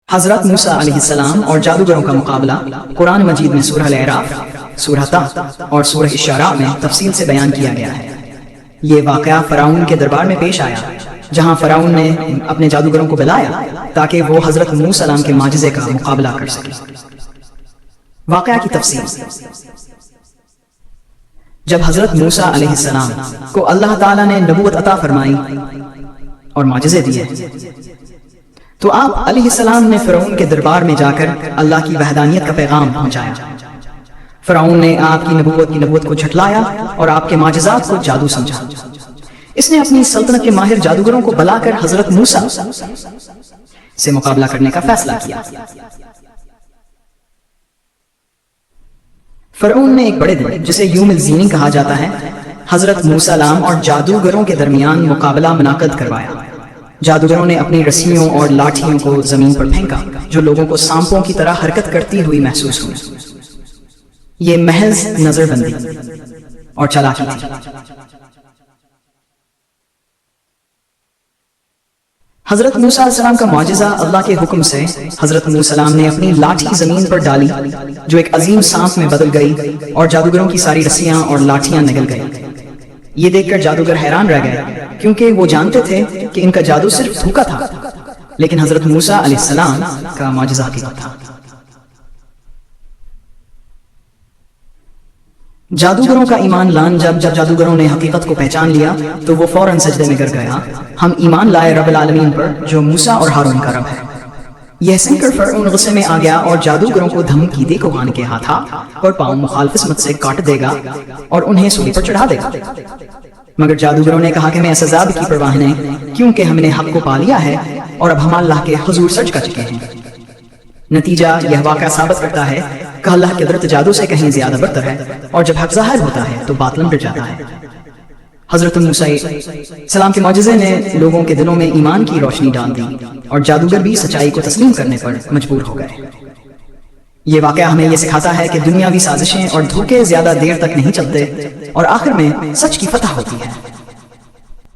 حضرت موسیٰ علیہ السلام اور جادوگروں کا مقابلہ قرآن مجید میں سورہ الاعراف، سورہ طه اور سورہ الشعراء میں تفصیل سے بیان کیا گیا ہے۔ یہ واقعہ فرعون کے دربار میں پیش آیا، جہاں فرعون نے اپنے جادوگروں کو بلایا تاکہ وہ حضرت موسیٰ علیہ السلام کے معجزے کا مقابلہ کر سکے۔ واقعہ کی تفصیل: جب حضرت موسیٰ علیہ السلام کو اللہ تعالیٰ نے نبوت عطا فرمائی اور معجزے دیے تو آپ علیہ السلام نے فرعون کے دربار میں جا کر اللہ کی وحدانیت کا پیغام پہنچایا۔ فرعون نے آپ کی نبوت کو جھٹلایا اور آپ کے معجزات کو جادو سمجھا۔ اس نے اپنی سلطنت کے ماہر جادوگروں کو بلا کر حضرت موسیٰ سے مقابلہ کرنے کا فیصلہ کیا۔ فرعون نے ایک بڑے دن، جسے یوم الزینی کہا جاتا ہے، حضرت موسیٰ علیہ السلام اور جادوگروں کے درمیان مقابلہ منعقد کروایا۔ جادوگروں نے اپنی رسیوں اور لاٹھیوں کو زمین پر پھینکا جو لوگوں کو سانپوں کی طرح حرکت کرتی ہوئی محسوس ہوئی۔ یہ محض نظر بندی اور چالاکی تھی۔ حضرت موسیٰ علیہ السلام کا معجزہ: اللہ کے حکم سے حضرت موسیٰ علیہ السلام نے اپنی لاٹھی زمین پر ڈالی جو ایک عظیم سانپ میں بدل گئی اور جادوگروں کی ساری رسیاں اور لاٹھیاں نگل گئی۔ یہ دیکھ کر جادوگر حیران رہ گئے کیونکہ وہ جانتے تھے کہ ان کا جادو صرف دھوکا تھا، لیکن حضرت موسیٰ علیہ السلام کا معجزہ حقیقت تھا۔ جادوگروں کا ایمان لان جب جادوگروں نے حقیقت کو پہچان لیا تو وہ فوراً سجدے میں گر گیا۔ ہم ایمان لائے رب العالمین پر جو موسیٰ اور ہارون کا رب ہے۔ یہ سن کر فرعون غصے میں آ گیا اور جادوگروں کو دھمکی دے کہ وہ ان کے ہاتھ اور پاؤں مخالف قسمت سے کاٹ دے گا اور انہیں سولی پر چڑھا دے گا۔ مگر جادوگروں نے کہا کہ میں اس عذاب کی پرواہ نہیں، کیونکہ ہم نے حق کو پا لیا ہے اور اب ہم اللہ کے حضور سچ کر چکے ہیں۔ نتیجہ یہ واقعہ ثابت کرتا ہے کہ اللہ کی قدرت جادو سے کہیں زیادہ برتر ہے، اور جب حق ظاہر ہوتا ہے تو باطل مٹ جاتا ہے۔ حضرت موسیٰ علیہ السلام کے معجزے نے لوگوں کے دلوں میں ایمان کی روشنی ڈال دی اور جادوگر بھی سچائی کو تسلیم کرنے پر مجبور ہو گئے۔ یہ واقعہ ہمیں یہ سکھاتا ہے کہ دنیاوی سازشیں اور دھوکے زیادہ دیر تک نہیں چلتے اور آخر میں سچ کی فتح ہوتی ہے۔